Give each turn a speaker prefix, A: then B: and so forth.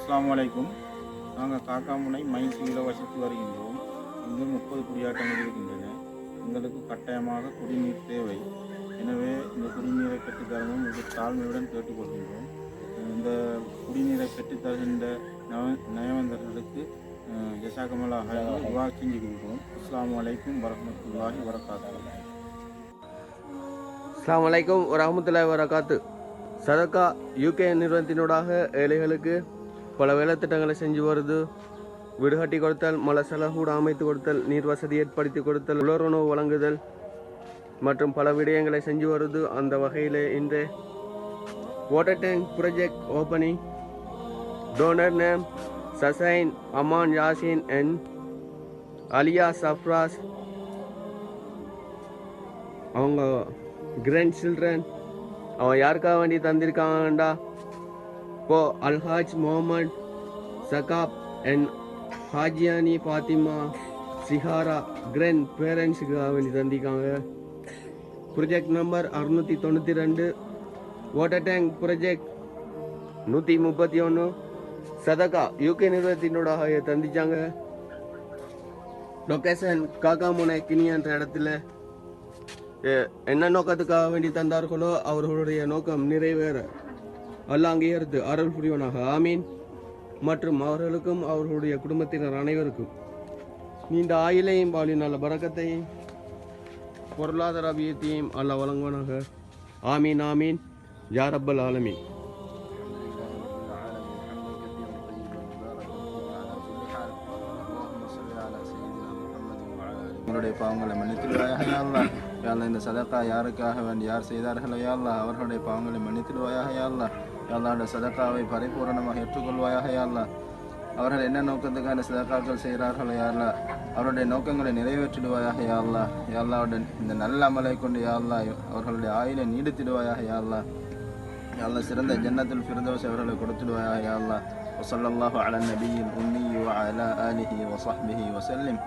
A: அஸ்ஸலாமு அலைக்கும். நாங்கள் காக்காமுனை மைசூரில் வசித்து வருகின்றோம். இங்கு 30 குடியாட்டங்கள் இருக்கின்றன. எங்களுக்கு கட்டாயமாக குடிநீர் தேவை. எனவே இந்த குடிநீரை பெற்றுத்தரவும் இது தாழ்மையுடன் கேட்டுக்கொள்கின்றோம். இந்த குடிநீரை பெற்றுத்தருகின்ற நயவந்தர்களுக்கு ஜஸாக்கமுல்லா ஹைரா துஆ செஞ்சு கொடுக்கிறோம். அஸ்ஸலாமு அலைக்கும் வரஹ்மத்துல்லாஹி வபரகாத்துஹு.
B: அஸ்ஸலாமு அலைக்கும் வரஹ்மத்துல்லாஹி வபரகாத்து. சதகா யூகே நிறுவனத்தினூடாக ஏழைகளுக்கு பல வேலைத்திட்டங்களை செஞ்சு வருது. வீடு கட்டி கொடுத்தல், மலசலகூட அமைத்து கொடுத்தல், நீர் வசதி ஏற்படுத்தி கொடுத்தல், உலருணவு வழங்குதல் மற்றும் பல விடயங்களை செஞ்சு வருது. அந்த வகையில் இந்த water tank project opening donor name சசைன் அமான் யாசின் அண்ட் அலியா சஃப்ராஸ். அவங்க கிராண்ட் சில்ட்ரன் அவன் யாருக்காக வேண்டி தந்திருக்காங்கண்டா இப்போ அல்ஹாஜ் முகமது சகாப் அண்ட் ஹாஜியானி ஃபாத்திமா சிஹாரா கிராண்ட் பேரண்ட்ஸுக்காக வேண்டி தந்திருக்காங்க. Project number 692 water tank project 131 Sadaqa UK நிறுவனத்தினோட தந்திச்சாங்க. லொக்கேஷன் காக்காமுனை கினியன்ற இடத்துல. என்ன நோக்கத்துக்காக வேண்டி தந்தார்களோ அவர்களுடைய நோக்கம் நிறைவேற அல்லாஹ் அங்கீகரித்து அருள் புரிவனாக. ஆமீன். மற்றும் அவர்களுக்கும் அவர்களுடைய குடும்பத்தினர் அனைவருக்கும் நீண்ட ஆயிலையும் பாலி நல்ல பரக்கத்தையும் பொருளாதார அபிவிருத்தியையும் அல்லாஹ் வழங்குவனாக. ஆமீன் ஆமீன் யா ரப்பல் ஆலமீன்.
A: எங்களுடைய பாவங்களை மன்னித்திடுவாயாக யா அல்லாஹ். யா அல்லாஹ், இந்த சதக்கா யாருக்காக வேண்டி யார் செய்தார்களோ யா அல்லாஹ் அவர்களுடைய பாவங்களை மன்னித்திடுவாயாக யா அல்லாஹ். யா அல்லாஹ், இந்த சதக்காவை பரிபூரணமாக ஏற்றுக்கொள்வாயாக யா அல்லாஹ். அவர்கள் என்ன நோக்கத்துக்காக இந்த சதக்காக்கள் செய்கிறார்களோ யா அல்லாஹ் அவருடைய நோக்கங்களை நிறைவேற்றிடுவாயாக யா அல்லாஹ். யா அல்லாஹ், இந்த நல்ல அமலை கொண்டு யா அல்லாஹ் அவர்களுடைய ஆயுளை நீடித்திடுவாயாக யா அல்லாஹ். யா அல்லாஹ், சிறந்த ஜன்னத்துல் ஃபிர்தௌஸ் அவர்களை கொடுத்துடுவாயாக யா அல்லாஹ். வஸல்லல்லாஹு அலா நபியில் உம்மி வஅலா ஆலிஹி வஸஹ்பிஹி வஸல்லிம்.